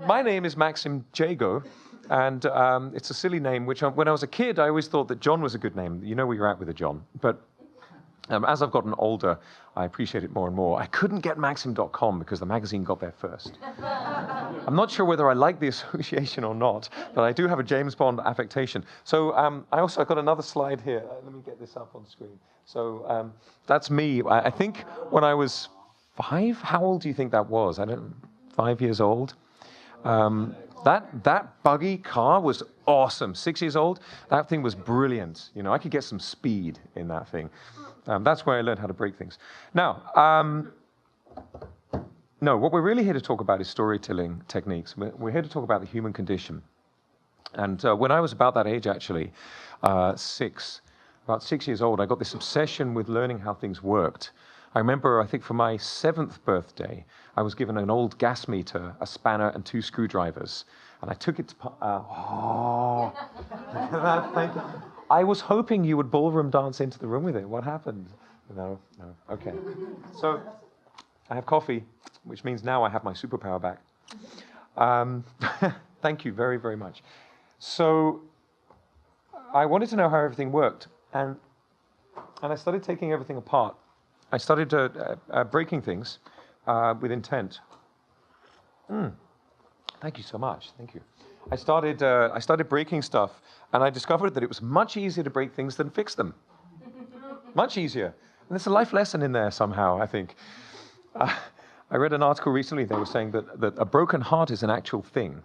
my name is Maxim Jago, and it's a silly name, which when I was a kid, I always thought that John was a good name. You know where you're at with a John. But as I've gotten older, I appreciate it more and more. I couldn't get Maxim.com because the magazine got there first. I'm not sure whether I like the association or not, but I do have a James Bond affectation. So I've got another slide here. Let me get this up on screen. So that's me. I think when I was 5, how old do you think that was? 5 years old. That buggy car was awesome. 6 years old, that thing was brilliant. You know, I could get some speed in that thing. That's where I learned how to break things. Now, no, what we're really here to talk about is storytelling techniques. We're here to talk about the human condition. And when I was about that age, actually, about 6 years old, I got this obsession with learning how things worked. I remember, I think for my 7th birthday, I was given an old gas meter, a spanner, and 2 screwdrivers. And I took it to... thank you. I was hoping you would ballroom dance into the room with it. What happened? No. Okay. So I have coffee, which means now I have my superpower back. Thank you very, very much. So I wanted to know how everything worked. And I started taking everything apart. I started breaking things with intent. Thank you so much. Thank you. I started breaking stuff, and I discovered that it was much easier to break things than fix them. Much easier. And there's a life lesson in there somehow, I think. I read an article recently. They were saying that a broken heart is an actual thing.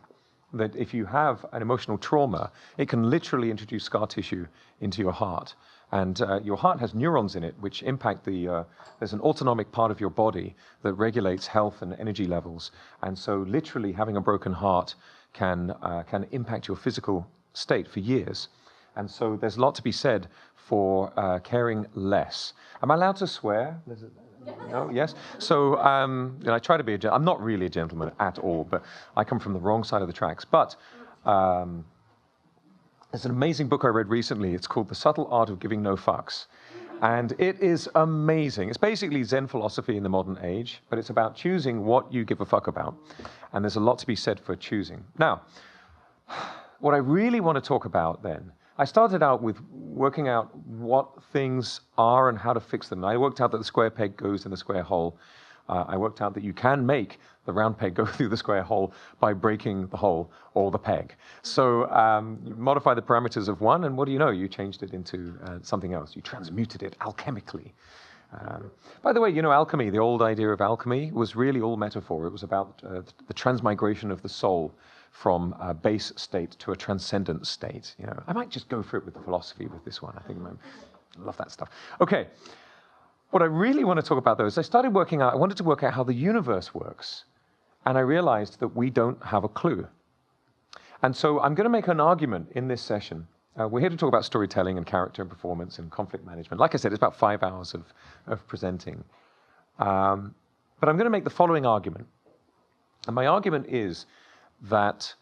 That if you have an emotional trauma, it can literally introduce scar tissue into your heart. And your heart has neurons in it which impact there's an autonomic part of your body that regulates health and energy levels. And so literally having a broken heart can impact your physical state for years. And so there's a lot to be said for caring less. Am I allowed to swear? No? Yes? So I try to be I'm not really a gentleman at all, but I come from the wrong side of the tracks. But there's an amazing book I read recently. It's called The Subtle Art of Giving No Fucks. And it is amazing. It's basically Zen philosophy in the modern age, but it's about choosing what you give a fuck about. And there's a lot to be said for choosing. Now, what I really want to talk about then, I started out with working out what things are and how to fix them. I worked out that the square peg goes in the square hole. I worked out that you can make the round peg go through the square hole by breaking the hole or the peg. So you modify the parameters of one, and what do you know? You changed it into something else. You transmuted it alchemically. By the way, you know, alchemy, the old idea of alchemy, was really all metaphor. It was about the transmigration of the soul from a base state to a transcendent state. You know, I might just go for it with the philosophy with this one. I think I love that stuff. Okay. What I really want to talk about, though, is I wanted to work out how the universe works. And I realized that we don't have a clue. And so I'm going to make an argument in this session. We're here to talk about storytelling and character and performance and conflict management. Like I said, it's about 5 hours of presenting. But I'm going to make the following argument. And my argument is that,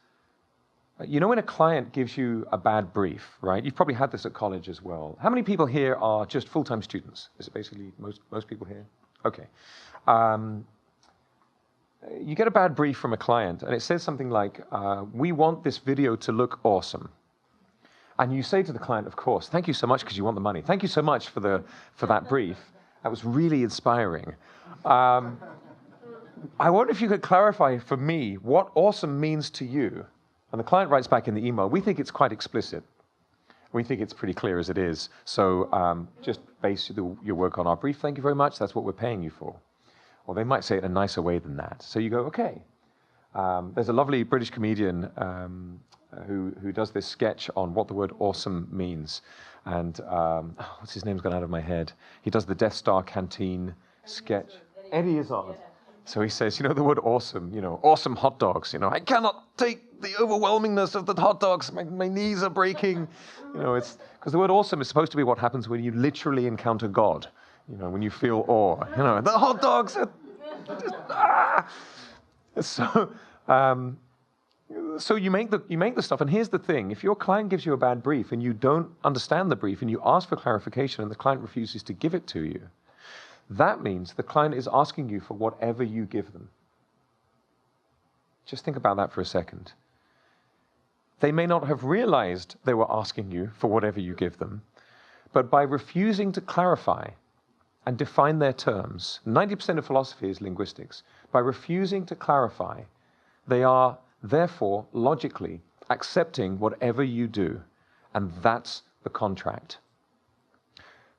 you know, when a client gives you a bad brief, right? You've probably had this at college as well. How many people here are just full-time students? Is it basically most people here? Okay. You get a bad brief from a client, and it says something like, we want this video to look awesome. And you say to the client, of course, thank you so much because you want the money. Thank you so much for that brief. That was really inspiring. I wonder if you could clarify for me what awesome means to you. And the client writes back in the email, we think it's quite explicit. We think it's pretty clear as it is. So just base your work on our brief. Thank you very much. That's what we're paying you for. Or they might say it in a nicer way than that. So you go, okay. There's a lovely British comedian who does this sketch on what the word awesome means. And what's his name's gone out of my head. He does the Death Star Canteen sketch. Eddie Izzard. So he says, you know, the word awesome, you know, awesome hot dogs. You know, I cannot take the overwhelmingness of the hot dogs. My knees are breaking. You know, it's because the word awesome is supposed to be what happens when you literally encounter God. You know, when you feel awe. You know, the hot dogs are just, So you make the stuff, and here's the thing: if your client gives you a bad brief and you don't understand the brief, and you ask for clarification, and the client refuses to give it to you, that means the client is asking you for whatever you give them. Just think about that for a second. They may not have realized they were asking you for whatever you give them, but by refusing to clarify and define their terms, 90% of philosophy is linguistics, by refusing to clarify, they are therefore logically accepting whatever you do, and that's the contract.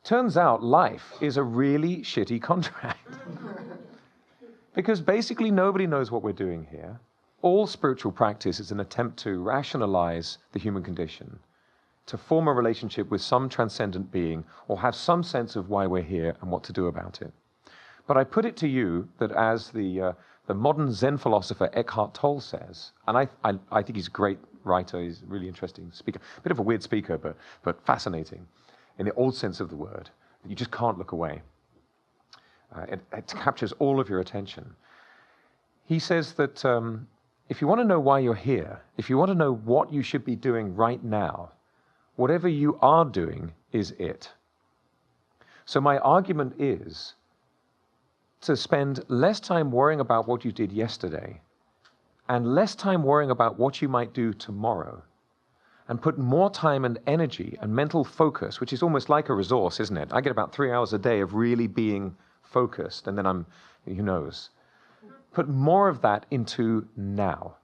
Turns out life is a really shitty contract. Because basically nobody knows what we're doing here. All spiritual practice is an attempt to rationalize the human condition, to form a relationship with some transcendent being, or have some sense of why we're here and what to do about it. But I put it to you that as the modern Zen philosopher Eckhart Tolle says, and I think he's a great writer, he's a really interesting speaker, a bit of a weird speaker, but fascinating in the old sense of the word. You just can't look away. It captures all of your attention. He says that if you want to know why you're here, if you want to know what you should be doing right now, whatever you are doing is it. So my argument is to spend less time worrying about what you did yesterday and less time worrying about what you might do tomorrow, and put more time and energy and mental focus, which is almost like a resource, isn't it? I get about 3 hours a day of really being focused, and then I'm, who knows, put more of that into now.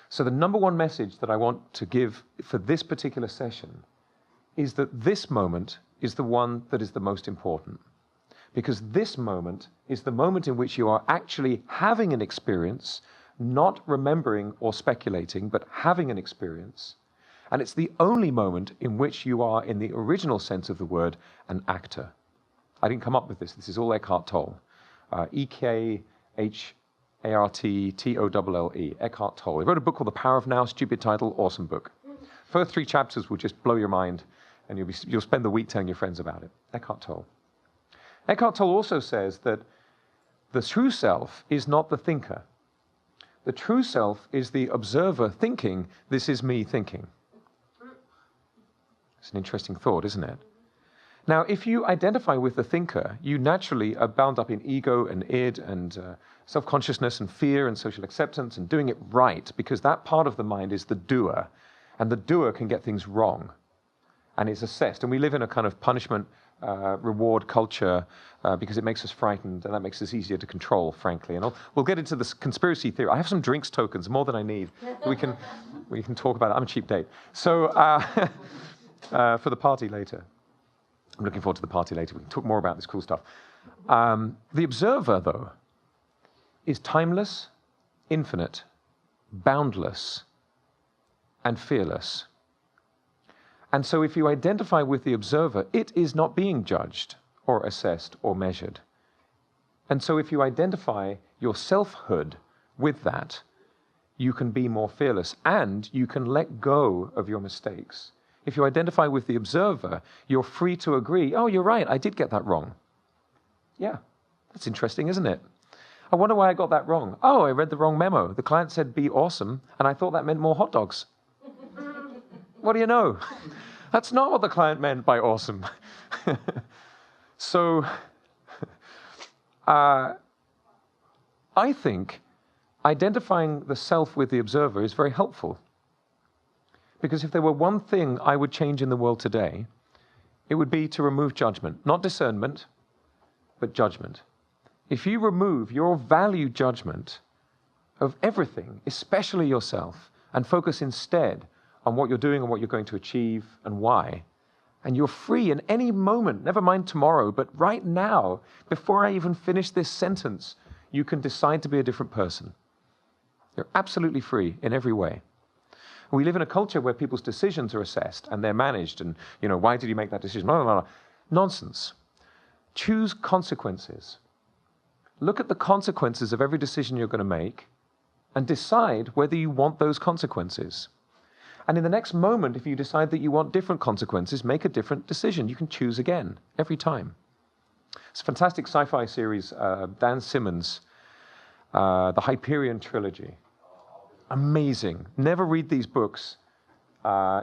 So the number one message that I want to give for this particular session is that this moment is the one that is the most important. Because this moment is the moment in which you are actually having an experience, not remembering or speculating, but having an experience. And it's the only moment in which you are, in the original sense of the word, an actor. I didn't come up with this. This is all Eckhart Tolle. E-K-H-A-R-T-T-O-L-L-E. Eckhart Tolle. He wrote a book called The Power of Now. Stupid title. Awesome book. First 3 chapters will just blow your mind, and you'll spend the week telling your friends about it. Eckhart Tolle. Eckhart Tolle also says that the true self is not the thinker. The true self is the observer thinking, this is me thinking. It's an interesting thought, isn't it? Now, if you identify with the thinker, you naturally are bound up in ego and id and self-consciousness and fear and social acceptance and doing it right, because that part of the mind is the doer, and the doer can get things wrong, and it's assessed. And we live in a kind of punishment reward culture because it makes us frightened, and that makes us easier to control, frankly. And we'll get into this conspiracy theory. I have some drinks tokens, more than I need. We can talk about it. I'm a cheap date. So for the party later. I'm looking forward to the party later. We can talk more about this cool stuff. The observer, though, is timeless, infinite, boundless, and fearless. And so if you identify with the observer, it is not being judged or assessed or measured. And so if you identify your selfhood with that, you can be more fearless and you can let go of your mistakes. If you identify with the observer, you're free to agree, oh, you're right, I did get that wrong. Yeah, that's interesting, isn't it? I wonder why I got that wrong. Oh, I read the wrong memo. The client said be awesome, and I thought that meant more hot dogs. What do you know? That's not what the client meant by awesome. So, I think identifying the self with the observer is very helpful. Because if there were one thing I would change in the world today, it would be to remove judgment. Not discernment, but judgment. If you remove your value judgment of everything, especially yourself, and focus instead on what you're doing and what you're going to achieve and why, and you're free in any moment, never mind tomorrow, but right now, before I even finish this sentence, you can decide to be a different person. You're absolutely free in every way. We live in a culture where people's decisions are assessed and they're managed, and, why did you make that decision? No, no, no. Nonsense. Choose consequences. Look at the consequences of every decision you're going to make and decide whether you want those consequences. And in the next moment, if you decide that you want different consequences, make a different decision. You can choose again every time. It's a fantastic sci-fi series, Dan Simmons, the Hyperion trilogy. Amazing. Never read these books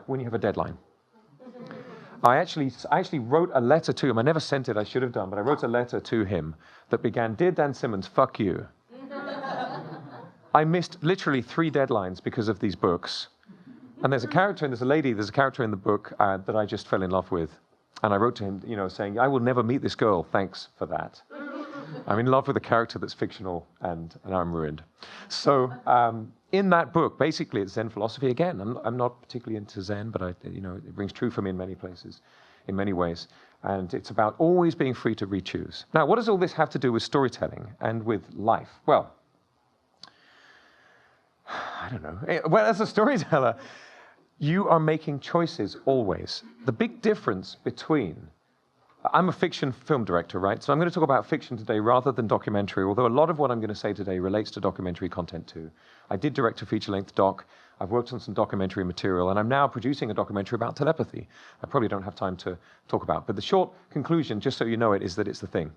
when you have a deadline. I actually wrote a letter to him. I never sent it, I should have done, but I wrote a letter to him that began, Dear Dan Simmons, fuck you. I missed literally 3 deadlines because of these books. And there's a character in the book that I just fell in love with. And I wrote to him, saying, I will never meet this girl, thanks for that. I'm in love with a character that's fictional, and I'm ruined. So in that book, basically it's Zen philosophy again. I'm not particularly into Zen, but it rings true for me in many places, in many ways. And it's about always being free to re-choose. Now, what does all this have to do with storytelling and with life? Well, I don't know. Well, as a storyteller, you are making choices always. The big difference between... I'm a fiction film director, right? So I'm going to talk about fiction today rather than documentary, although a lot of what I'm going to say today relates to documentary content too. I did direct a feature-length doc. I've worked on some documentary material, and I'm now producing a documentary about telepathy. I probably don't have time to talk about, but the short conclusion, just so you know it, is that it's the thing.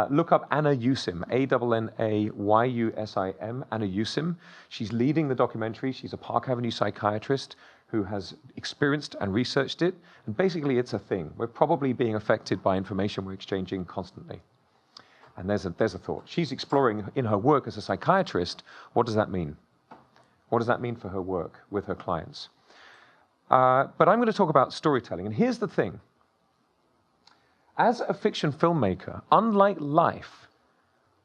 Look up Anna Yusim, Annayusim, Anna Yusim. She's leading the documentary. She's a Park Avenue psychiatrist who has experienced and researched it. And basically, it's a thing. We're probably being affected by information we're exchanging constantly. And there's a thought. She's exploring in her work as a psychiatrist, what does that mean? What does that mean for her work with her clients? But I'm going to talk about storytelling. And here's the thing. As a fiction filmmaker, unlike life,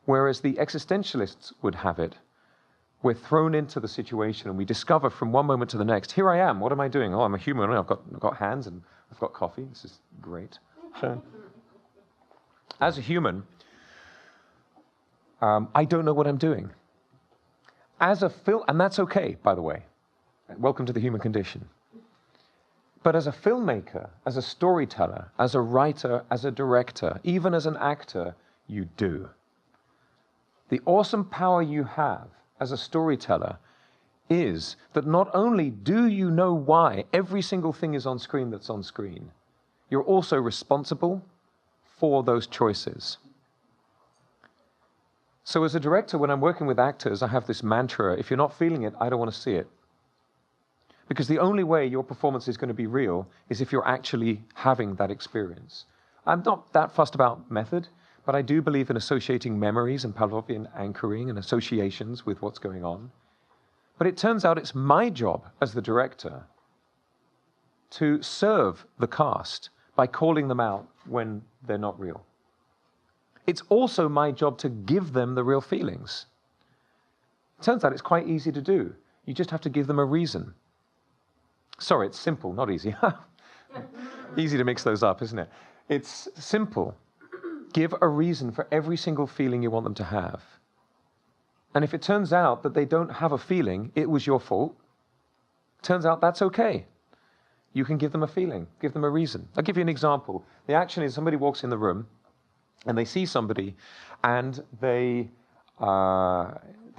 whereas the existentialists would have it, we're thrown into the situation and we discover from one moment to the next, here I am, what am I doing? Oh, I'm a human, I've got hands and I've got coffee, this is great. So, as a human, I don't know what I'm doing. As a and that's okay, by the way. Welcome to the human condition. But as a filmmaker, as a storyteller, as a writer, as a director, even as an actor, you do. The awesome power you have as a storyteller is that not only do you know why every single thing is on screen that's on screen, you're also responsible for those choices. So as a director, when I'm working with actors, I have this mantra, if you're not feeling it, I don't want to see it. Because the only way your performance is going to be real is if you're actually having that experience. I'm not that fussed about method, but I do believe in associating memories and Pavlovian anchoring and associations with what's going on. But it turns out it's my job as the director to serve the cast by calling them out when they're not real. It's also my job to give them the real feelings. It turns out it's quite easy to do. You just have to give them a reason. Sorry, it's simple, not easy. Easy to mix those up, isn't it? It's simple. Give a reason for every single feeling you want them to have. And if it turns out that they don't have a feeling, it was your fault. Turns out that's okay. You can give them a feeling, give them a reason. I'll give you an example. The action is somebody walks in the room and they see somebody and they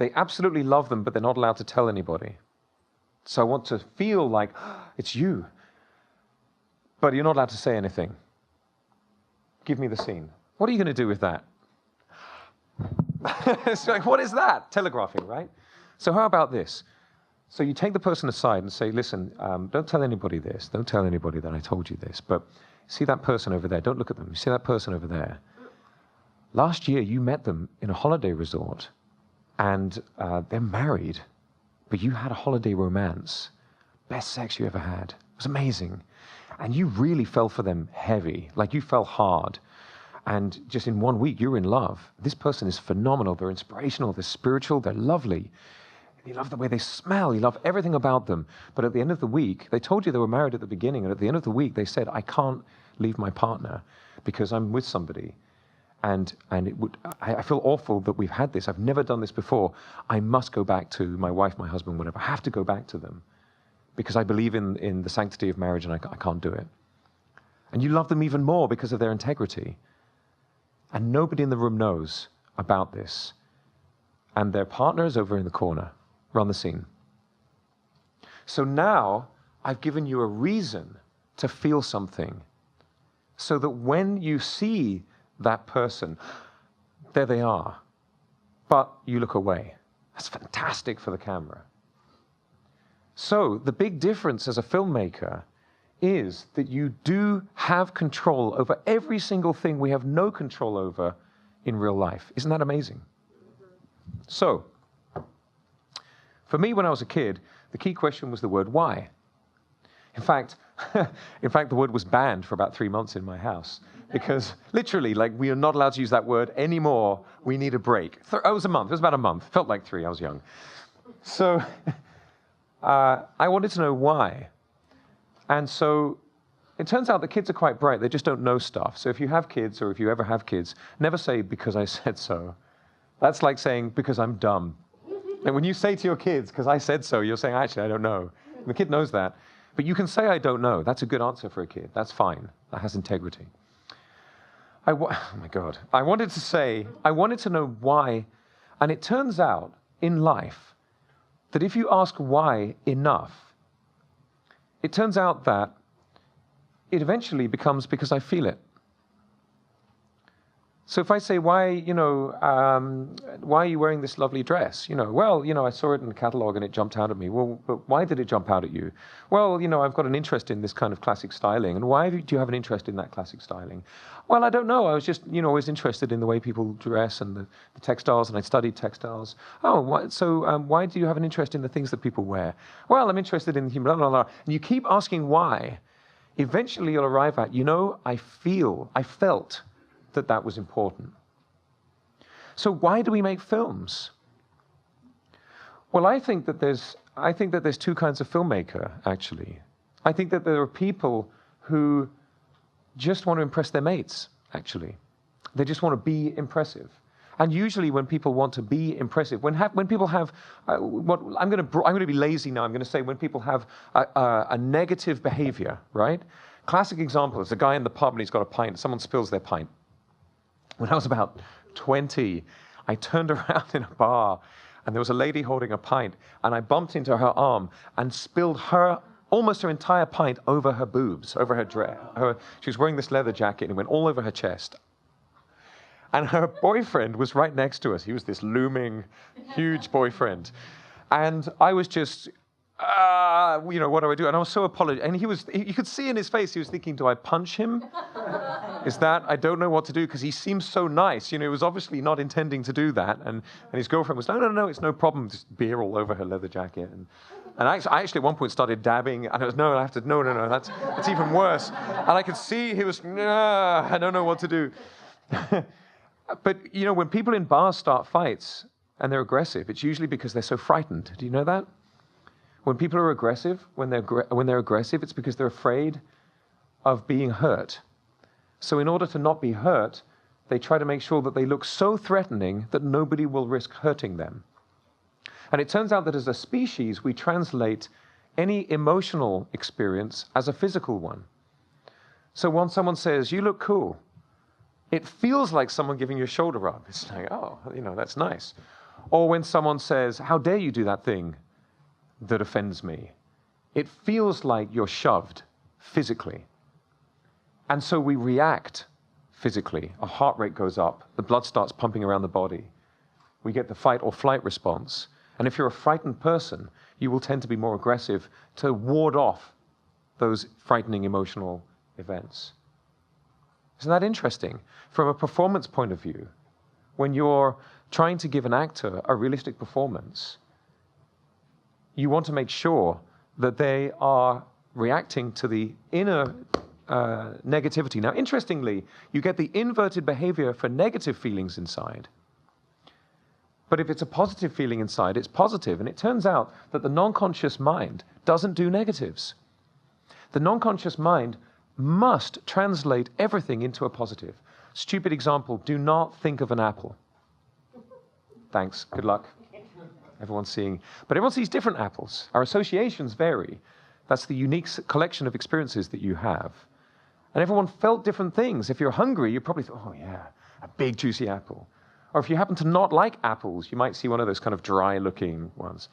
absolutely love them, but they're not allowed to tell anybody. So I want to feel like, it's you. But you're not allowed to say anything. Give me the scene. What are you going to do with that? It's like, what is that? Telegraphing, right? So how about this? So you take the person aside and say, listen, don't tell anybody this. Don't tell anybody that I told you this. But see that person over there. Don't look at them. You see that person over there. Last year, you met them in a holiday resort. And they're married. But you had a holiday romance. Best sex you ever had. It was amazing. And you really fell for them heavy. Like you fell hard. And just in 1 week, you're in love. This person is phenomenal. They're inspirational. They're spiritual. They're lovely. You love the way they smell. You love everything about them. But at the end of the week, they told you they were married at the beginning. And at the end of the week, they said, I can't leave my partner because I'm with somebody. And I feel awful that we've had this. I've never done this before. I must go back to my wife, my husband, whatever. I have to go back to them because I believe in the sanctity of marriage and I can't do it. And you love them even more because of their integrity. And nobody in the room knows about this. And their partner is over in the corner. Run the scene. So now I've given you a reason to feel something so that when you see that person, there they are, but you look away. That's fantastic for the camera. So the big difference as a filmmaker is that you do have control over every single thing we have no control over in real life. Isn't that amazing? So, For me, when I was a kid, the key question was the word why. In fact, the word was banned for about 3 months in my house because literally, like, we are not allowed to use that word anymore. We need a break. It was a month. It was about a month. Felt like 3. I was young. So I wanted to know why. And so it turns out that kids are quite bright. They just don't know stuff. So if you have kids, or if you ever have kids, never say, because I said so. That's like saying, because I'm dumb. And when you say to your kids, because I said so, you're saying, actually, I don't know. And the kid knows that. But you can say, I don't know. That's a good answer for a kid. That's fine. That has integrity. Oh my God. I wanted to know why. And it turns out in life that if you ask why enough, it turns out that it eventually becomes because I feel it. So if I say, why are you wearing this lovely dress? Well, I saw it in the catalog and it jumped out at me. Well, but why did it jump out at you? Well, I've got an interest in this kind of classic styling. And why do you have an interest in that classic styling? Well, I don't know. I was just, always interested in the way people dress and the textiles, and I studied textiles. Oh, why do you have an interest in the things that people wear? Well, I'm interested in blah, blah, blah. And you keep asking why. Eventually you'll arrive at, I felt that was important. So why do we make films? Well, I think that there's 2 kinds of filmmaker, actually. I think that there are people who just want to impress their mates, actually. They just want to be impressive. And usually when people want to be impressive, when people have, I'm going to be lazy now, I'm going to say when people have a negative behavior, right? Classic example is a guy in the pub and he's got a pint, someone spills their pint. When I was about 20, I turned around in a bar and there was a lady holding a pint and I bumped into her arm and spilled almost her entire pint over her boobs, over her dress. She was wearing this leather jacket and it went all over her chest. And her boyfriend was right next to us. He was this looming, huge boyfriend. And I was just, what do I do? And I was so apologetic. And you could see in his face, he was thinking, do I punch him? I don't know what to do, because he seems so nice. He was obviously not intending to do that. And his girlfriend was, no, it's no problem. Just beer all over her leather jacket. And I actually at one point started dabbing. And I was, no, that's even worse. And I could see he was, I don't know what to do. But, when people in bars start fights and they're aggressive, it's usually because they're so frightened. Do you know that? When people are aggressive, when they're aggressive, it's because they're afraid of being hurt. So in order to not be hurt, they try to make sure that they look so threatening that nobody will risk hurting them. And it turns out that as a species, we translate any emotional experience as a physical one. So when someone says, you look cool, it feels like someone giving you a shoulder rub. It's like, oh, that's nice. Or when someone says, how dare you do that thing that offends me? It feels like you're shoved physically. And so we react physically. Our heart rate goes up. The blood starts pumping around the body. We get the fight or flight response. And if you're a frightened person, you will tend to be more aggressive to ward off those frightening emotional events. Isn't that interesting? From a performance point of view, when you're trying to give an actor a realistic performance, you want to make sure that they are reacting to the inner negativity. Now, interestingly, you get the inverted behavior for negative feelings inside. But if it's a positive feeling inside, it's positive. And it turns out that the non-conscious mind doesn't do negatives. The non-conscious mind must translate everything into a positive. Stupid example, do not think of an apple. Thanks, good luck. Everyone's seeing. But everyone sees different apples. Our associations vary. That's the unique collection of experiences that you have. And everyone felt different things. If you're hungry, you probably thought, oh yeah, a big juicy apple. Or if you happen to not like apples, you might see one of those kind of dry-looking ones.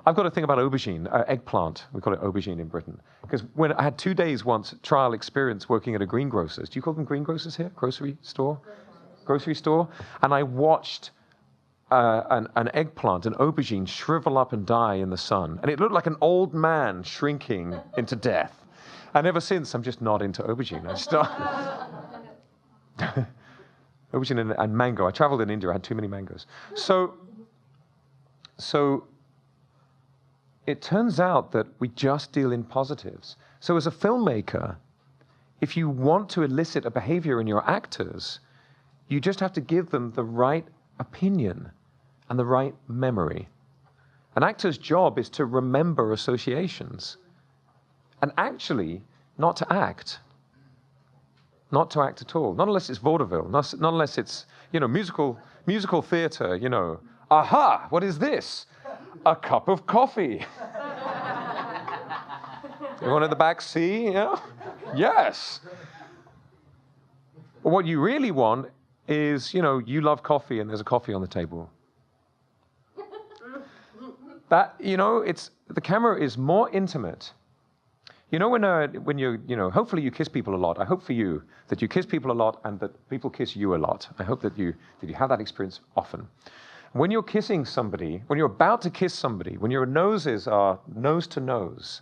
I've got a thing about aubergine, eggplant. We call it aubergine in Britain. Because when I had 2 days once trial experience working at a greengrocer's. Do you call them greengrocers here? Grocery store? Grocery store? And I watched an eggplant, an aubergine, shrivel up and die in the sun. And it looked like an old man shrinking into death. And ever since, I'm just not into aubergine. Aubergine and mango. I traveled in India. I had too many mangoes. So it turns out that we just deal in positives. So as a filmmaker, if you want to elicit a behavior in your actors, you just have to give them the right opinion and the right memory. An actor's job is to remember associations and actually not to act. Not to act at all. Not unless it's vaudeville, not unless it's, musical theater, Aha, what is this? A cup of coffee. Everyone in the back see? Yes. But what you really want is, you love coffee and there's a coffee on the table. That, the camera is more intimate. When you, hopefully you kiss people a lot. I hope for you that you kiss people a lot and that people kiss you a lot. I hope that you have that experience often. When you're kissing somebody, when you're about to kiss somebody, when your noses are nose to nose,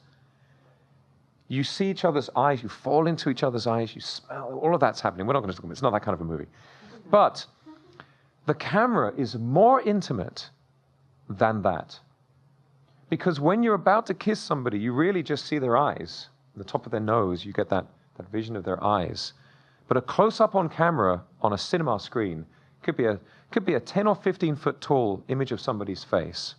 you see each other's eyes, you fall into each other's eyes, you smell, all of that's happening. We're not going to talk about it. It's not that kind of a movie. But the camera is more intimate than that. Because when you're about to kiss somebody, you really just see their eyes. The top of their nose, you get that vision of their eyes. But a close-up on camera on a cinema screen could be a 10 or 15 foot tall image of somebody's face.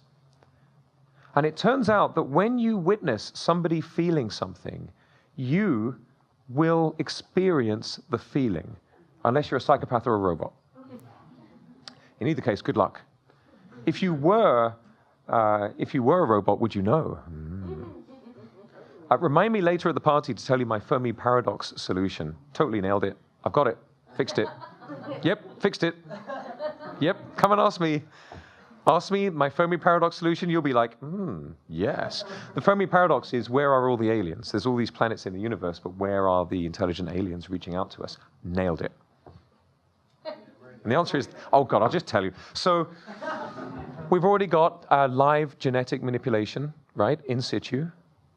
And it turns out that when you witness somebody feeling something, you will experience the feeling, unless you're a psychopath or a robot. In either case, good luck. If you were a robot, would you know? Remind me later at the party to tell you my Fermi paradox solution. Totally nailed it. I've got it. Fixed it. Yep, fixed it. Yep, come and ask me. Ask me my Fermi paradox solution, you'll be like, yes. The Fermi paradox is, where are all the aliens? There's all these planets in the universe, but where are the intelligent aliens reaching out to us? Nailed it. And the answer is, oh God, I'll just tell you. So we've already got live genetic manipulation, right, in situ.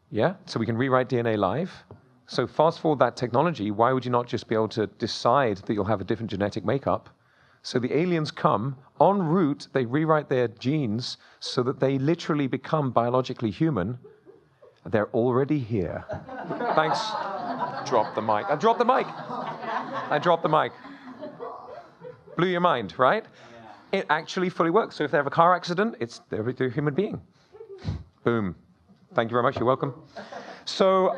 Yeah, so we can rewrite DNA live. So fast forward that technology, why would you not just be able to decide that you'll have a different genetic makeup? So the aliens come, en route, they rewrite their genes so that they literally become biologically human. They're already here. Thanks. Drop the mic. I dropped the mic. I dropped the mic. Blew your mind, right? It actually fully works. So if they have a car accident, they're a human being. Boom. Thank you very much. You're welcome. So,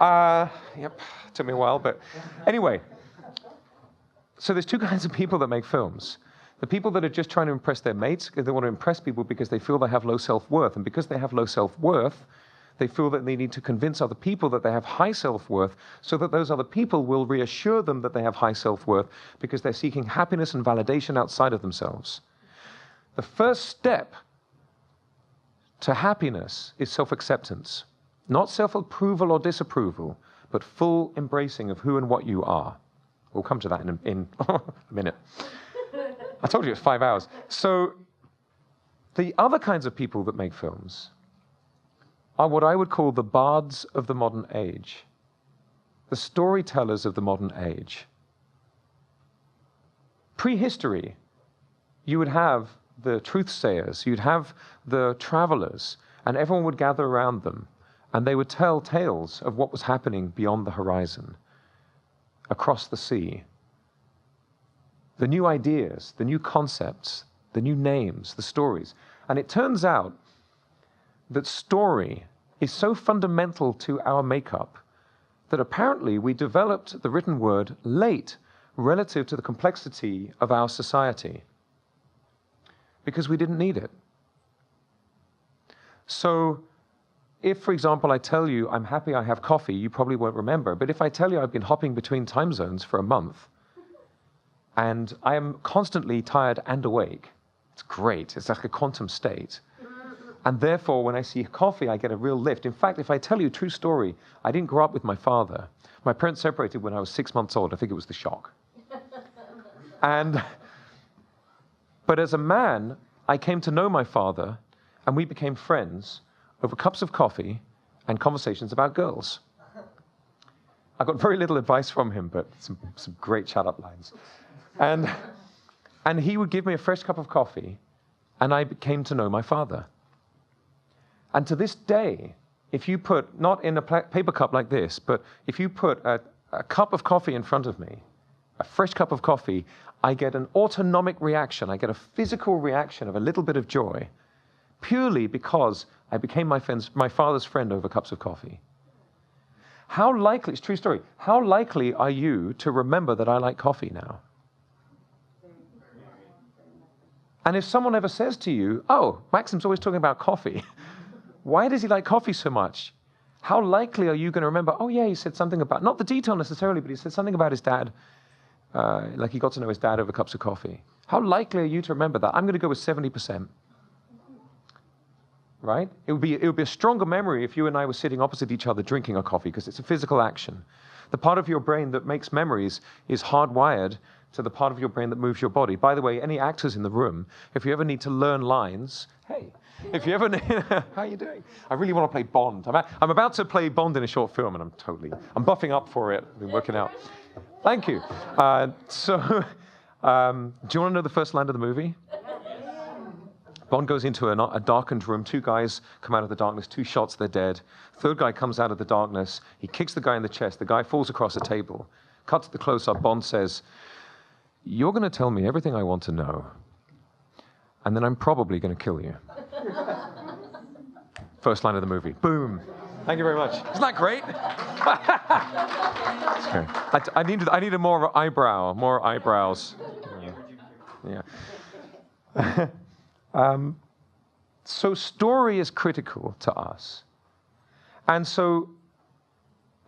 yep, took me a while, but anyway. So there's two kinds of people that make films. The people that are just trying to impress their mates, they want to impress people because they feel they have low self-worth. And because they have low self-worth, they feel that they need to convince other people that they have high self-worth so that those other people will reassure them that they have high self-worth because they're seeking happiness and validation outside of themselves. The first step to happiness is self-acceptance. Not self-approval or disapproval, but full embracing of who and what you are. We'll come to that in a minute. I told you it's 5 hours. So the other kinds of people that make films are what I would call the bards of the modern age, the storytellers of the modern age. Prehistory, you would have the truth-sayers, you'd have the travelers, and everyone would gather around them, and they would tell tales of what was happening beyond the horizon, across the sea. The new ideas, the new concepts, the new names, the stories. And it turns out that story is so fundamental to our makeup that apparently we developed the written word late relative to the complexity of our society because we didn't need it. So if, for example, I tell you I'm happy I have coffee, you probably won't remember. But if I tell you I've been hopping between time zones for a month and I am constantly tired and awake, it's great. It's like a quantum state. And therefore, when I see coffee, I get a real lift. In fact, if I tell you a true story, I didn't grow up with my father. My parents separated when I was 6 months old. I think it was the shock. But as a man, I came to know my father, and we became friends over cups of coffee and conversations about girls. I got very little advice from him, but some great shut-up lines. And he would give me a fresh cup of coffee, and I came to know my father. And to this day, if you put, not in a paper cup like this, but if you put a cup of coffee in front of me, a fresh cup of coffee, I get an autonomic reaction. I get a physical reaction of a little bit of joy, purely because I became my father's friend over cups of coffee. How likely, it's a true story, how likely are you to remember that I like coffee now? And if someone ever says to you, oh, Maxim's always talking about coffee, why does he like coffee so much? How likely are you going to remember, oh yeah, he said something about, not the detail necessarily, but he said something about his dad, like he got to know his dad over cups of coffee. How likely are you to remember that? I'm going to go with 70%. Right? It would be a stronger memory if you and I were sitting opposite each other drinking a coffee, because it's a physical action. The part of your brain that makes memories is hardwired to the part of your brain that moves your body. By the way, any actors in the room, if you ever need to learn lines, hey, if you ever need, how are you doing? I really want to play Bond. I'm about to play Bond in a short film, and I'm buffing up for it. I've been working out. Thank you. Do you want to know the first line of the movie? Bond goes into a darkened room. Two guys come out of the darkness. 2 shots, they're dead. Third guy comes out of the darkness. He kicks the guy in the chest. The guy falls across a table. Cut to the close-up. Bond says, "You're going to tell me everything I want to know, and then I'm probably going to kill you." First line of the movie. Boom. Thank you very much. Isn't that great? Okay. I needed more eyebrows. Yeah. So story is critical to us. And so,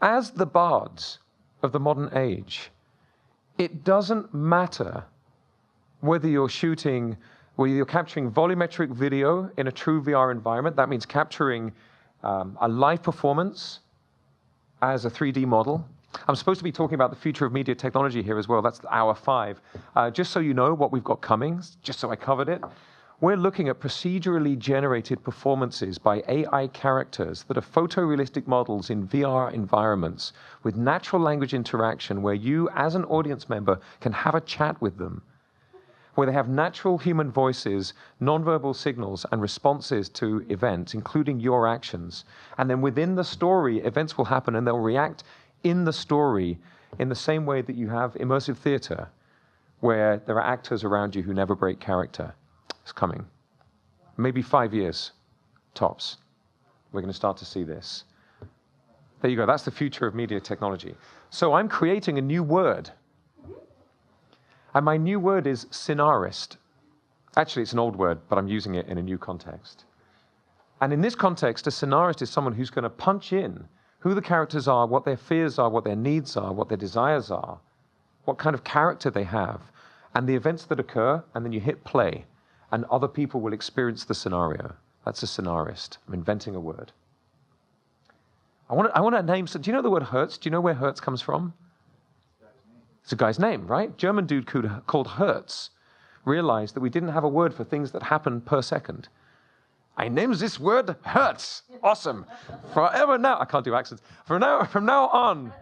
as the bards of the modern age, it doesn't matter whether you're capturing volumetric video in a true VR environment. That means capturing a live performance as a 3D model. I'm supposed to be talking about the future of media technology here as well. That's hour 5. Just so you know what we've got coming, just so I covered it. We're looking at procedurally generated performances by AI characters that are photorealistic models in VR environments with natural language interaction, where you, as an audience member, can have a chat with them, where they have natural human voices, nonverbal signals, and responses to events, including your actions. And then within the story, events will happen and they'll react in the story in the same way that you have immersive theater, where there are actors around you who never break character. It's coming. Maybe 5 years, tops. We're going to start to see this. There you go. That's the future of media technology. So I'm creating a new word. And my new word is scenarist. Actually, it's an old word, but I'm using it in a new context. And in this context, a scenarist is someone who's going to punch in who the characters are, what their fears are, what their needs are, what their desires are, what kind of character they have, and the events that occur, and then you hit play. And other people will experience the scenario. That's a scenarist. I'm inventing a word. I want to name. Do you know the word Hertz? Do you know where Hertz comes from? It's a guy's name, right? German dude called Hertz realized that we didn't have a word for things that happen per second. I named this word Hertz. Awesome. Forever now. I can't do accents. From now on,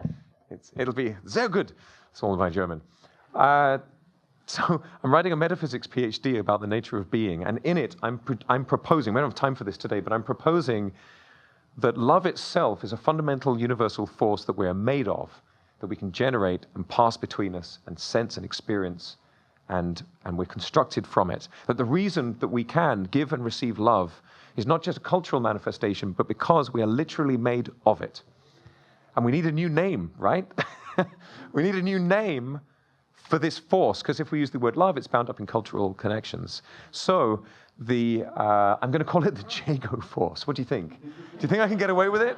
it'll be sehr good. It's all in my German. So I'm writing a metaphysics PhD about the nature of being, and in it I'm proposing, we don't have time for this today, but I'm proposing that love itself is a fundamental universal force that we are made of, that we can generate and pass between us and sense and experience, and we're constructed from it. That the reason that we can give and receive love is not just a cultural manifestation, but because we are literally made of it. And we need a new name, right? We need a new name for this force, because if we use the word love, it's bound up in cultural connections. So I'm going to call it the Jago force. What do you think? Do you think I can get away with it?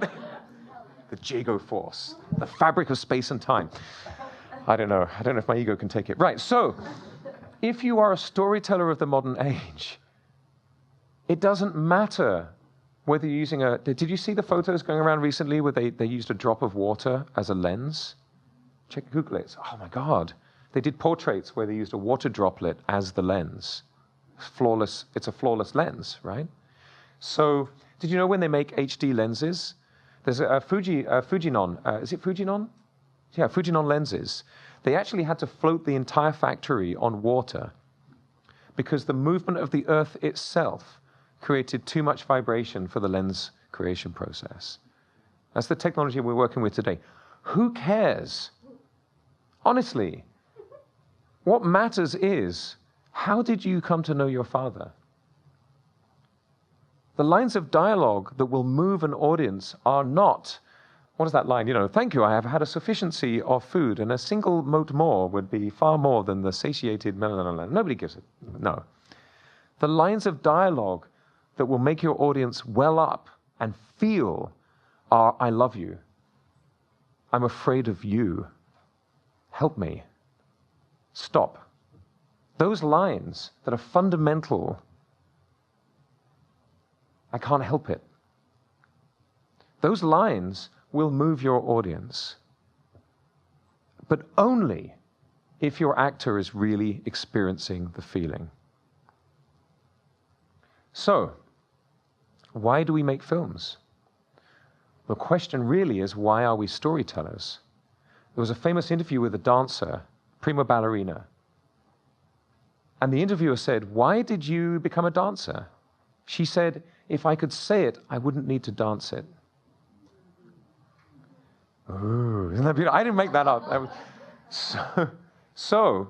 The Jago force, the fabric of space and time. I don't know if my ego can take it. Right, so if you are a storyteller of the modern age, it doesn't matter whether you're using did you see the photos going around recently where they used a drop of water as a lens? Google it. Oh my God. They did portraits where they used a water droplet as the lens. It's a flawless lens, right? So, did you know when they make HD lenses? There's a Fujinon, is it Fujinon? Yeah, Fujinon lenses. They actually had to float the entire factory on water because the movement of the Earth itself created too much vibration for the lens creation process. That's the technology we're working with today. Who cares? Honestly, what matters is, how did you come to know your Father? The lines of dialogue that will move an audience are not, what is that line? Thank you, I have had a sufficiency of food, and a single mote more would be far more than the satiated... Nobody gives it. No. The lines of dialogue that will make your audience well up and feel are, I love you. I'm afraid of you. Help me. Stop. Those lines that are fundamental, I can't help it. Those lines will move your audience, but only if your actor is really experiencing the feeling. So, why do we make films? The question really is, why are we storytellers? There was a famous interview with a dancer, prima ballerina, and the interviewer said, "Why did you become a dancer?" She said, "If I could say it, I wouldn't need to dance it." Ooh, isn't that beautiful? I didn't make that up. So,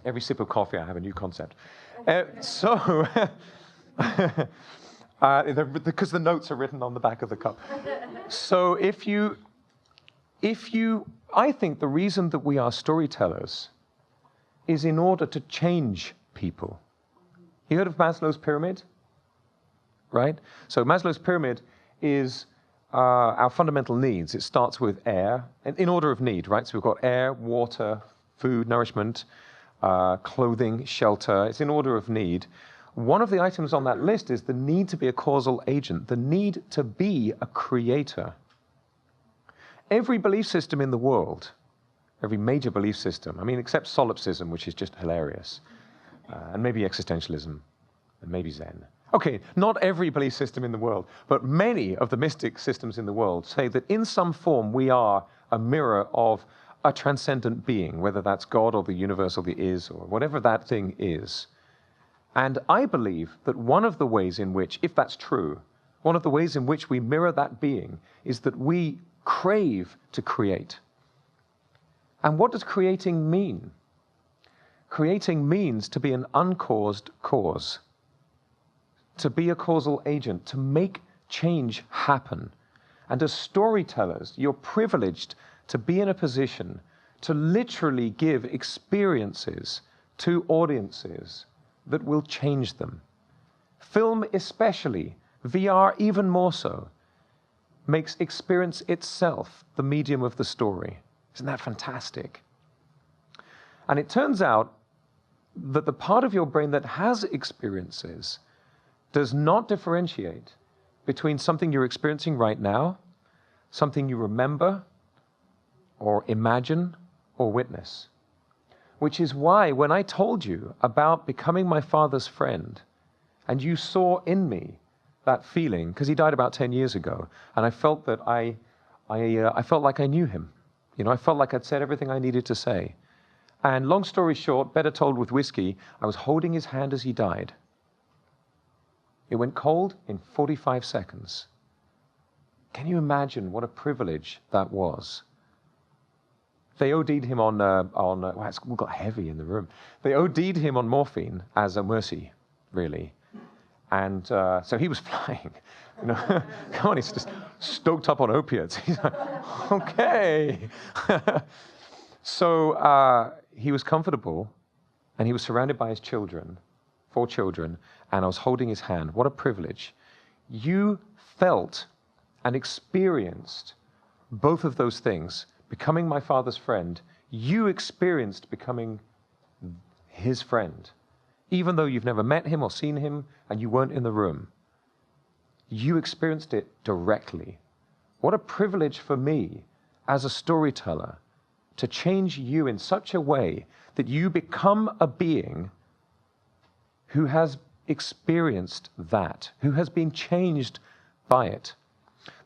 every sip of coffee, I have a new concept. Because the notes are written on the back of the cup. So I think the reason that we are storytellers is in order to change people. You heard of Maslow's pyramid? Right? So Maslow's pyramid is our fundamental needs. It starts with air, in order of need, right? So we've got air, water, food, nourishment, clothing, shelter. It's in order of need. One of the items on that list is the need to be a causal agent, the need to be a creator. Every belief system in the world, every major belief system, except solipsism, which is just hilarious, and maybe existentialism, and maybe Zen. Okay, not every belief system in the world, but many of the mystic systems in the world say that in some form we are a mirror of a transcendent being, whether that's God or the universe or the is, or whatever that thing is. And I believe that one of the ways in which, if that's true, one of the ways in which we mirror that being is that we crave to create. And what does creating mean? Creating means to be an uncaused cause, to be a causal agent, to make change happen. And as storytellers, you're privileged to be in a position to literally give experiences to audiences that will change them. Film especially, VR even more so, makes experience itself the medium of the story. Isn't that fantastic? And it turns out that the part of your brain that has experiences does not differentiate between something you're experiencing right now, something you remember, or imagine, or witness. Which is why when I told you about becoming my father's friend, and you saw in me that feeling, because he died about 10 years ago, and I felt that I felt like I knew him. I felt like I'd said everything I needed to say. And long story short, better told with whiskey, I was holding his hand as he died. It went cold in 45 seconds. Can you imagine what a privilege that was? They OD'd him on it's got heavy in the room. They OD'd him on morphine as a mercy, really. And so he was flying. Come on, he's just stoked up on opiates. He's like, okay. So he was comfortable, and he was surrounded by his children, 4 children, and I was holding his hand. What a privilege. You felt and experienced both of those things. Becoming my father's friend, you experienced becoming his friend. Even though you've never met him or seen him and you weren't in the room, you experienced it directly. What a privilege for me as a storyteller to change you in such a way that you become a being who has experienced that, who has been changed by it.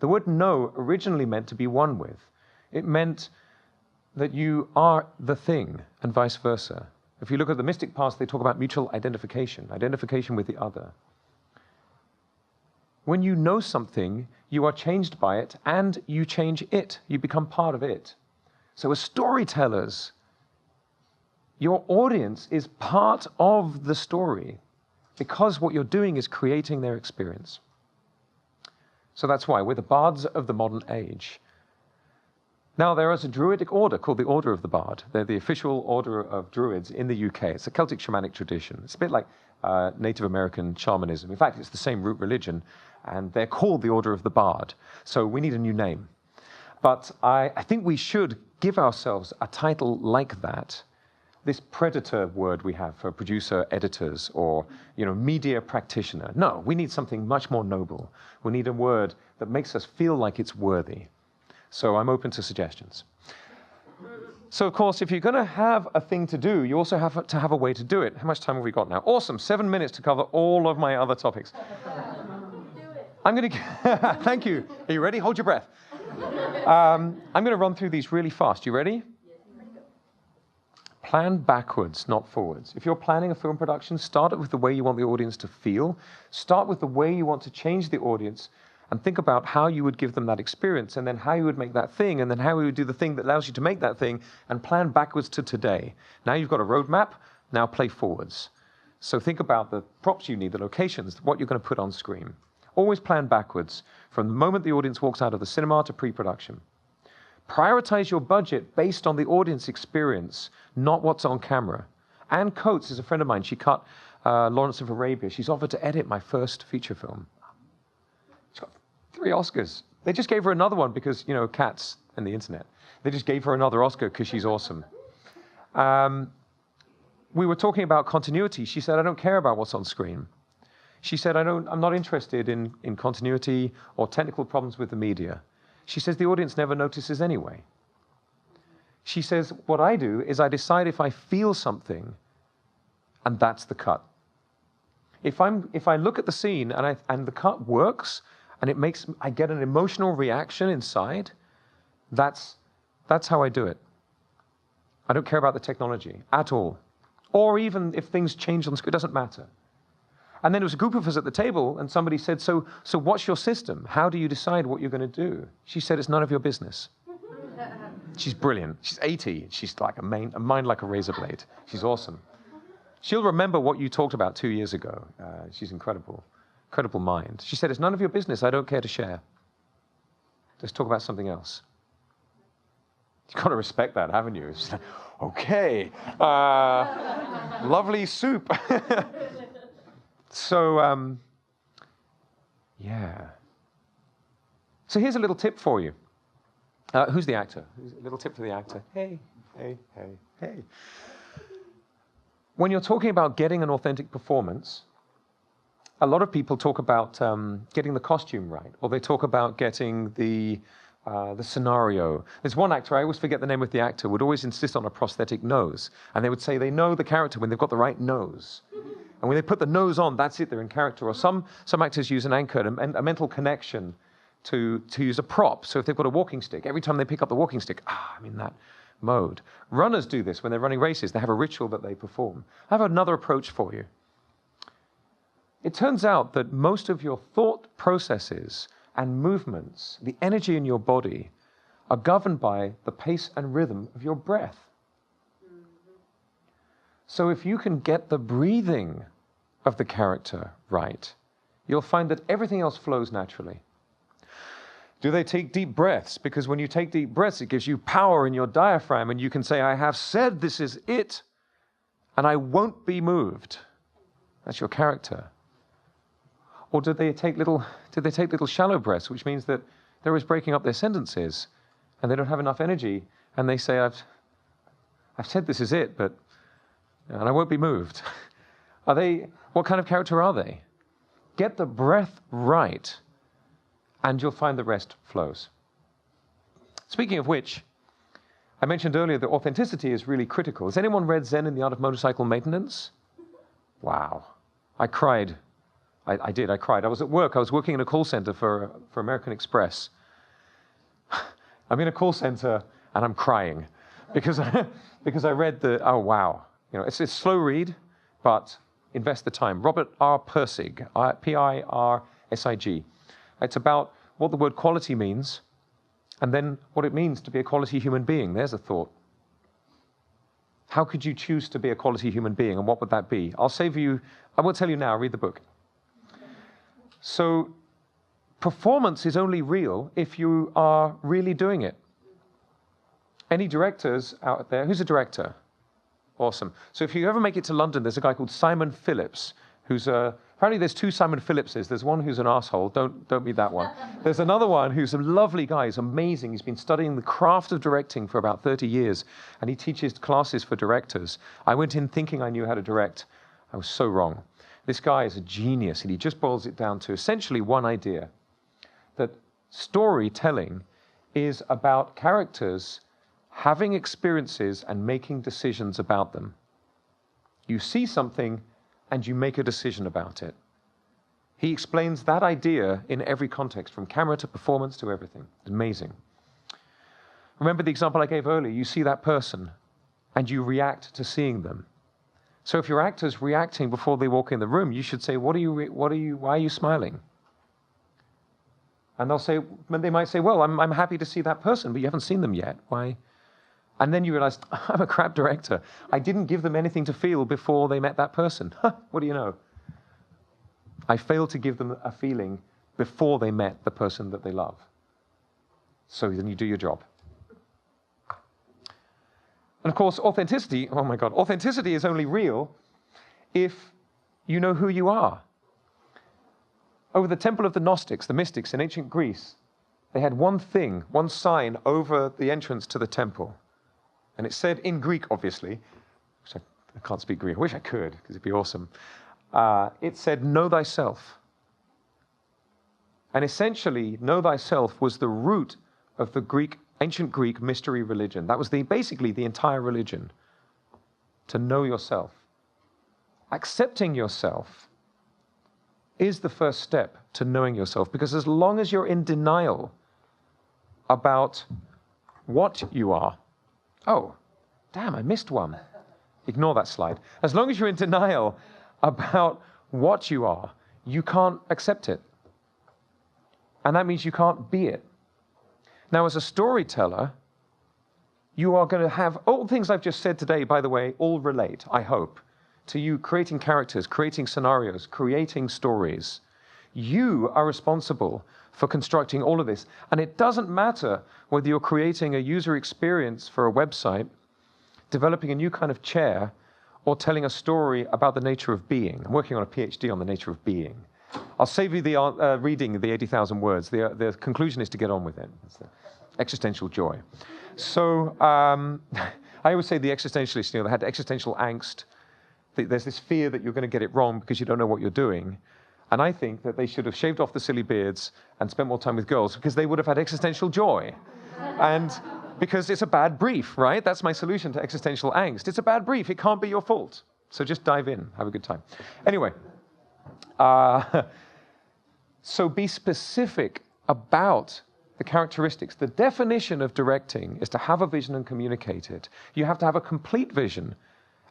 The word know originally meant to be one with. It meant that you are the thing, and vice versa. If you look at the mystic past, they talk about mutual identification with the other. When you know something, you are changed by it, and you change it. You become part of it. So as storytellers, your audience is part of the story because what you're doing is creating their experience. So that's why we're the bards of the modern age. Now, there is a druidic order called the Order of the Bard. They're the official order of druids in the UK. It's a Celtic shamanic tradition. It's a bit like Native American shamanism. In fact, it's the same root religion, and they're called the Order of the Bard. So we need a new name. But I think we should give ourselves a title like that. This predator word we have for producer, editors, or media practitioner. No, we need something much more noble. We need a word that makes us feel like it's worthy. So I'm open to suggestions. So of course, if you're going to have a thing to do, you also have to have a way to do it. How much time have we got now? Awesome, 7 minutes to cover all of my other topics. I'm going to, thank you. Are you ready? Hold your breath. I'm going to run through these really fast. You ready? Plan backwards, not forwards. If you're planning a film production, start it with the way you want the audience to feel. Start with the way you want to change the audience, and think about how you would give them that experience, and then how you would make that thing, and then how you would do the thing that allows you to make that thing, and plan backwards to today. Now you've got a roadmap, now play forwards. So think about the props you need, the locations, what you're going to put on screen. Always plan backwards, from the moment the audience walks out of the cinema to pre-production. Prioritize your budget based on the audience experience, not what's on camera. Anne Coates is a friend of mine. She cut Lawrence of Arabia. She's offered to edit my first feature film. She's got 3 Oscars. They just gave her another one because, cats and the internet. They just gave her another Oscar because she's awesome. We were talking about continuity. She said, I don't care about what's on screen. She said, I'm not interested in continuity or technical problems with the media. She says, the audience never notices anyway. She says, what I do is I decide if I feel something, and that's the cut. If I look at the scene and the cut works, and I get an emotional reaction inside, that's how I do it. I don't care about the technology at all. Or even if things change on the screen, it doesn't matter. And then there was a group of us at the table, and somebody said, so what's your system? How do you decide what you're going to do? She said, it's none of your business. She's brilliant. She's 80. She's like a mind like a razor blade. She's awesome. She'll remember what you talked about 2 years ago. She's incredible. Incredible mind. She said, it's none of your business. I don't care to share. Let's talk about something else. You've got to respect that, haven't you? It's like, okay. Lovely soup. So, yeah. So here's a little tip for you. Who's the actor? A little tip for the actor. Hey. When you're talking about getting an authentic performance, a lot of people talk about getting the costume right, or they talk about getting the scenario. There's one actor, I always forget the name of the actor, would always insist on a prosthetic nose. And they would say they know the character when they've got the right nose. And when they put the nose on, that's it, they're in character. Or some actors use an anchor, a mental connection to use a prop. So if they've got a walking stick, every time they pick up the walking stick, I'm in that mode. Runners do this when they're running races. They have a ritual that they perform. I have another approach for you. It turns out that most of your thought processes and movements, the energy in your body, are governed by the pace and rhythm of your breath. So if you can get the breathing of the character right, you'll find that everything else flows naturally. Do they take deep breaths? Because when you take deep breaths, it gives you power in your diaphragm, and you can say, I have said this is it, and I won't be moved. That's your character. Or do they take little shallow breaths, which means that they're always breaking up their sentences, and they don't have enough energy, and they say, I've said this is it, and I won't be moved. What kind of character are they? Get the breath right, and you'll find the rest flows. Speaking of which, I mentioned earlier that authenticity is really critical. Has anyone read Zen in the Art of Motorcycle Maintenance? Wow. I cried. I did. I cried. I was at work. I was working in a call center for American Express. I'm in a call center, and I'm crying because I read oh, wow. It's a slow read, but invest the time. Robert R. Pirsig, Pirsig. It's about what the word quality means, and then what it means to be a quality human being. There's a thought. How could you choose to be a quality human being, and what would that be? I won't tell you now, read the book. So, performance is only real if you are really doing it. Any directors out there? Who's a director? Awesome. So if you ever make it to London, there's a guy called Simon Phillips, who's apparently there's two Simon Phillipses. There's one who's an asshole. Don't meet that one. There's another one who's a lovely guy. He's amazing. He's been studying the craft of directing for about 30 years, and he teaches classes for directors. I went in thinking I knew how to direct. I was so wrong. This guy is a genius, and he just boils it down to essentially one idea, that storytelling is about characters having experiences and making decisions about them. You see something and you make a decision about it. He explains that idea in every context, from camera to performance to everything. It's amazing. Remember the example I gave earlier. You see that person and you react to seeing them. So if your actor's reacting before they walk in the room, you should say, why are you smiling? And they might say, well, I'm happy to see that person, but you haven't seen them yet. Why? And then you realize, I'm a crap director. I didn't give them anything to feel before they met that person. What do you know? I failed to give them a feeling before they met the person that they love. So then you do your job. And of course, authenticity, oh my God, authenticity is only real if you know who you are. Over the temple of the Gnostics, the mystics in ancient Greece, they had one thing, one sign over the entrance to the temple. And it said in Greek, obviously, which I can't speak Greek. I wish I could, because it'd be awesome. It said, know thyself. And essentially, know thyself was the root of the ancient Greek mystery religion. That was basically the entire religion, to know yourself. Accepting yourself is the first step to knowing yourself, because as long as you're in denial about what you are, oh, damn, I missed one. Ignore that slide. As long as you're in denial about what you are, you can't accept it. And that means you can't be it. Now, as a storyteller, you are going to have all the things I've just said today, by the way, all relate, I hope, to you creating characters, creating scenarios, creating stories. You are responsible for constructing all of this. And it doesn't matter whether you're creating a user experience for a website, developing a new kind of chair, or telling a story about the nature of being. I'm working on a PhD on the nature of being. I'll save you the reading the 80,000 words. The conclusion is to get on with it. It's the existential joy. So I always say the existentialists, they had existential angst. There's this fear that you're going to get it wrong because you don't know what you're doing. And I think that they should have shaved off the silly beards and spent more time with girls, because they would have had existential joy. And because it's a bad brief, right? That's my solution to existential angst. It's a bad brief. It can't be your fault. So just dive in. Have a good time. Anyway, so be specific about the characteristics. The definition of directing is to have a vision and communicate it. You have to have a complete vision,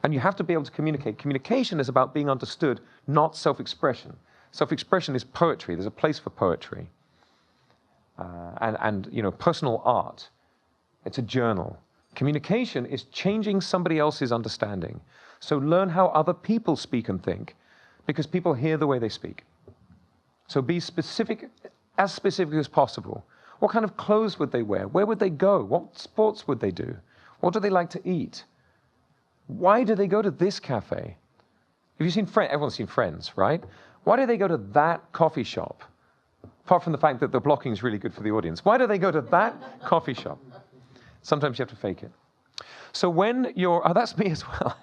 and you have to be able to communicate. Communication is about being understood, not self-expression. Self-expression is poetry. There's a place for poetry. And personal art. It's a journal. Communication is changing somebody else's understanding. So learn how other people speak and think, because people hear the way they speak. So be specific as possible. What kind of clothes would they wear? Where would they go? What sports would they do? What do they like to eat? Why do they go to this cafe? Have you seen Friends? Everyone's seen Friends, right? Why do they go to that coffee shop? Apart from the fact that the blocking is really good for the audience. Why do they go to that coffee shop? Sometimes you have to fake it. So when you're... Oh, that's me as well.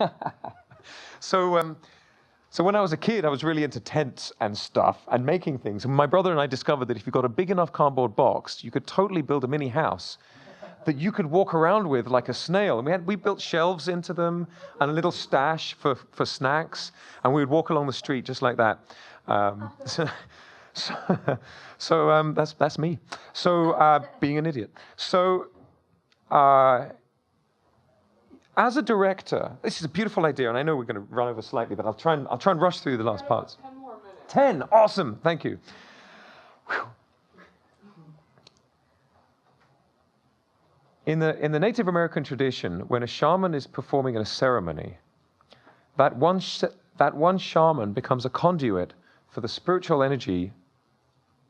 So when I was a kid, I was really into tents and stuff and making things. And my brother and I discovered that if you got a big enough cardboard box, you could totally build a mini house that you could walk around with like a snail. And we built shelves into them and a little stash for snacks. And we would walk along the street just like that. That's me. So being an idiot. So as a director, this is a beautiful idea, and I know we're going to run over slightly, but I'll try and rush through the last parts. 10 more minutes. 10, awesome, thank you. Whew. In the Native American tradition, when a shaman is performing in a ceremony, that one shaman becomes a conduit for the spiritual energy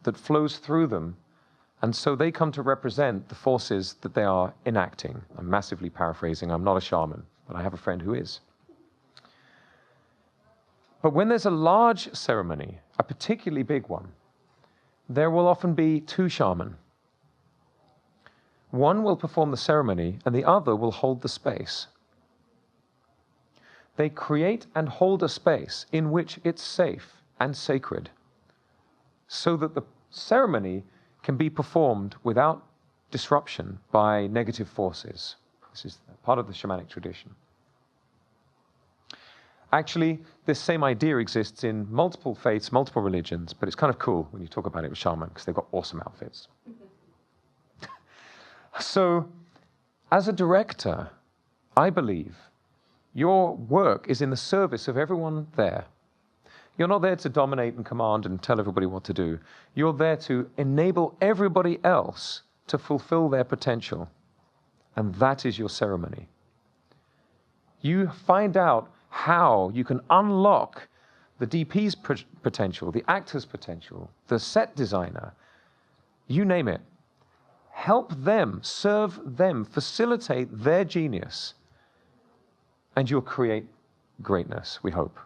that flows through them, and so they come to represent the forces that they are enacting. I'm massively paraphrasing. I'm not a shaman, but I have a friend who is. But when there's a large ceremony, a particularly big one, there will often be two shamans. One will perform the ceremony, and the other will hold the space. They create and hold a space in which it's safe and sacred, so that the ceremony can be performed without disruption by negative forces. This is part of the shamanic tradition. Actually, this same idea exists in multiple faiths, multiple religions, but it's kind of cool when you talk about it with shaman, because they've got awesome outfits. So, as a director, I believe your work is in the service of everyone there. You're not there to dominate and command and tell everybody what to do. You're there to enable everybody else to fulfill their potential. And that is your ceremony. You find out how you can unlock the DP's potential, the actor's potential, the set designer, you name it. Help them, serve them, facilitate their genius, and you'll create greatness, we hope,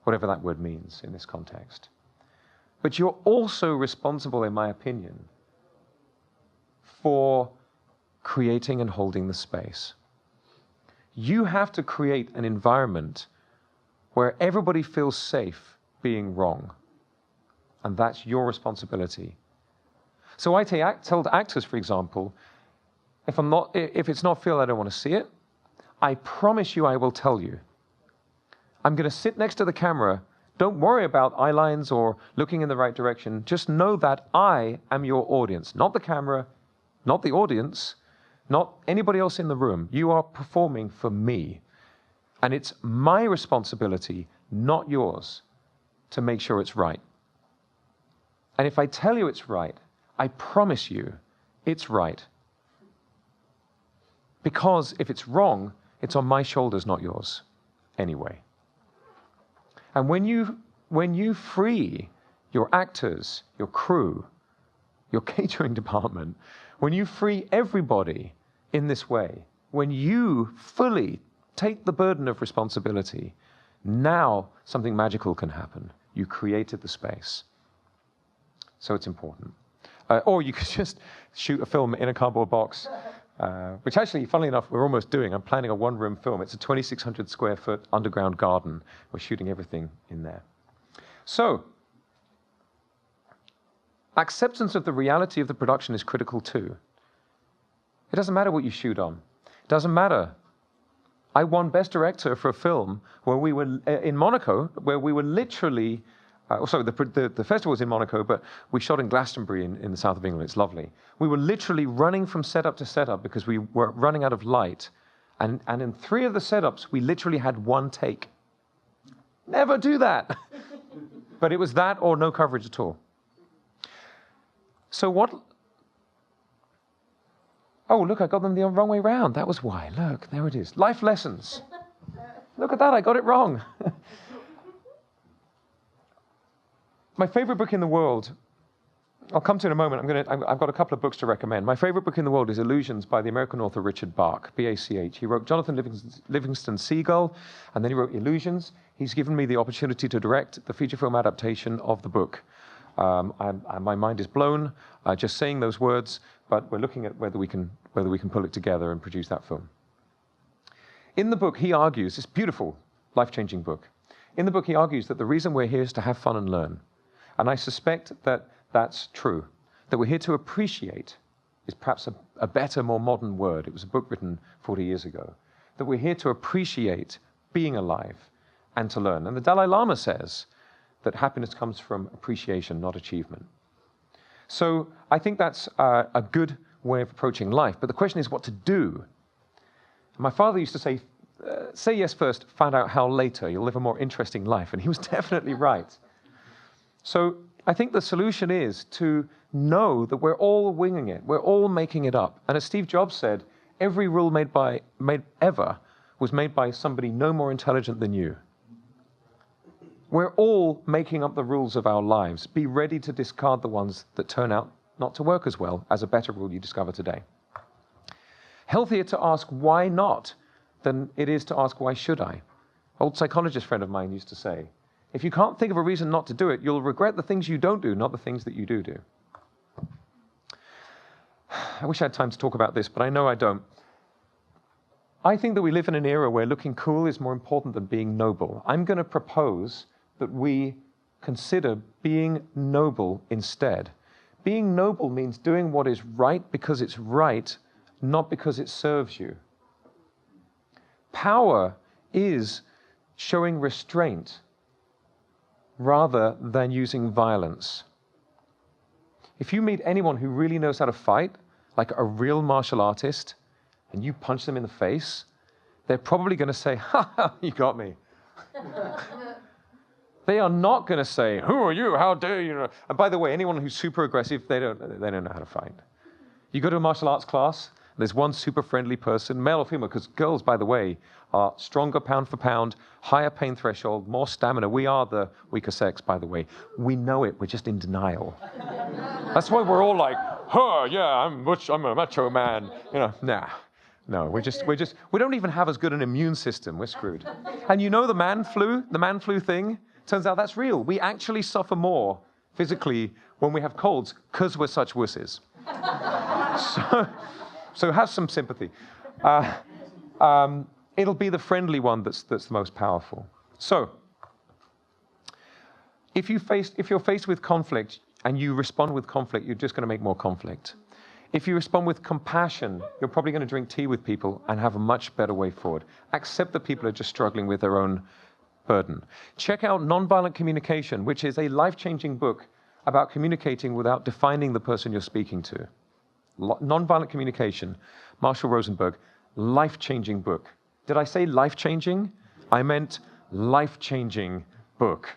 whatever that word means in this context. But you're also responsible, in my opinion, for creating and holding the space. You have to create an environment where everybody feels safe being wrong, and that's your responsibility. So I tell actors, for example, if it's not feel I don't want to see it, I promise you I will tell you. I'm going to sit next to the camera. Don't worry about eye lines or looking in the right direction. Just know that I am your audience, not the camera, not the audience, not anybody else in the room. You are performing for me. And it's my responsibility, not yours, to make sure it's right. And if I tell you it's right, I promise you, it's right. Because if it's wrong, it's on my shoulders, not yours, anyway. And when you free your actors, your crew, your catering department, when you free everybody in this way, when you fully take the burden of responsibility, now something magical can happen. You created the space. So it's important. Or you could just shoot a film in a cardboard box, which actually, funnily enough, we're almost doing. I'm planning a one-room film. It's a 2,600 square foot underground garden. We're shooting everything in there. So, acceptance of the reality of the production is critical too. It doesn't matter what you shoot on. It doesn't matter. I won Best Director for a film where we were in Monaco, where we were literally... the festival was in Monaco, but we shot in Glastonbury in the south of England. It's lovely. We were literally running from setup to setup because we were running out of light. And in 3 of the setups, we literally had 1 take. Never do that. But it was that or no coverage at all. So what... Oh, look, I got them the wrong way round. That was why. Look, there it is. Life lessons. Look at that, I got it wrong. My favorite book in the world, I'll come to in a moment. I've got a couple of books to recommend. My favorite book in the world is Illusions by the American author Richard Bach, B-A-C-H. He wrote Jonathan Livingston Seagull, and then he wrote Illusions. He's given me the opportunity to direct the feature film adaptation of the book. My mind is blown just saying those words, but we're looking at whether we can pull it together and produce that film. In the book, he argues, this beautiful, life-changing book. In the book, he argues that the reason we're here is to have fun and learn. And I suspect that that's true, that we're here to appreciate is perhaps a better, more modern word. It was a book written 40 years ago. That we're here to appreciate being alive and to learn. And the Dalai Lama says that happiness comes from appreciation, not achievement. So I think that's a good way of approaching life. But the question is what to do. My father used to say yes first, find out how later. You'll live a more interesting life. And he was definitely right. So I think the solution is to know that we're all winging it. We're all making it up. And as Steve Jobs said, Every rule made ever was made by somebody no more intelligent than you. We're all making up the rules of our lives. Be ready to discard the ones that turn out not to work as well as a better rule you discover today. Healthier to ask why not than it is to ask why should I? Old psychologist friend of mine used to say, if you can't think of a reason not to do it, you'll regret the things you don't do, not the things that you do do. I wish I had time to talk about this, but I know I don't. I think that we live in an era where looking cool is more important than being noble. I'm going to propose that we consider being noble instead. Being noble means doing what is right because it's right, not because it serves you. Power is showing restraint rather than using violence. If you meet anyone who really knows how to fight, like a real martial artist, and you punch them in the face, they're probably going to say, ha ha, you got me. They are not going to say, who are you? How dare you? And by the way, anyone who's super aggressive, they don't know how to fight. You go to a martial arts class, there's one super friendly person, male or female, because girls, by the way, are stronger pound for pound, higher pain threshold, more stamina. We are the weaker sex, by the way. We know it, we're just in denial. That's why we're all like, huh, yeah, I'm a macho man. No, we don't even have as good an immune system. We're screwed. And you know the man flu thing? Turns out that's real. We actually suffer more physically when we have colds because we're such wusses. So have some sympathy. It'll be the friendly one that's the most powerful. So, if you're faced with conflict and you respond with conflict, you're just going to make more conflict. If you respond with compassion, you're probably going to drink tea with people and have a much better way forward. Accept that people are just struggling with their own burden. Check out Nonviolent Communication, which is a life-changing book about communicating without defining the person you're speaking to. Nonviolent Communication, Marshall Rosenberg, life-changing book. Did I say life-changing? I meant life-changing book.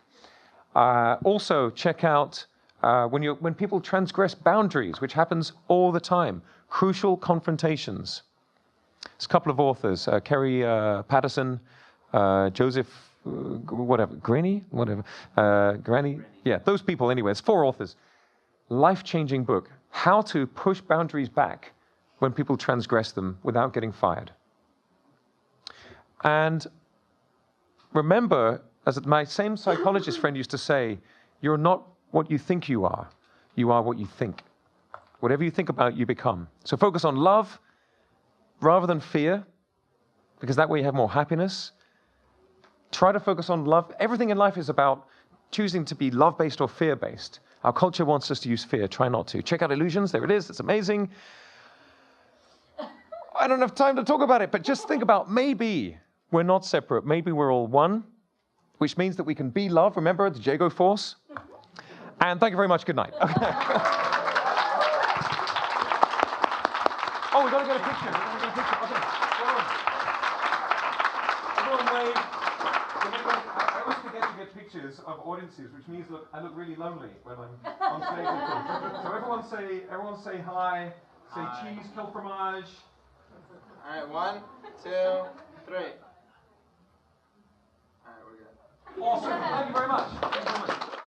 Also, check out when people transgress boundaries, which happens all the time. Crucial Confrontations. There's a couple of authors, Kerry Patterson, Joseph, Granny, yeah, those people anyway. It's 4 authors. Life-changing book. How to push boundaries back when people transgress them without getting fired. And remember, as my same psychologist friend used to say, you're not what you think you are what you think. Whatever you think about, you become. So focus on love rather than fear, because that way you have more happiness. Try to focus on love. Everything in life is about choosing to be love-based or fear-based. Our culture wants us to use fear. Try not to. Check out Illusions. There it is. It's amazing. I don't have time to talk about it, but just think about maybe we're not separate. Maybe we're all one, which means that we can be love. Remember the Jago force? And thank you very much. Good night. Okay. Oh, we've got to get a picture. Okay. Everyone wave. I always forget to get pictures of audiences, which means I look really lonely when I'm on stage with them. So everyone say hi. Say cheese, kill fromage. All right, 1, 2, 3. All right, we're good. Awesome. Thank you very much.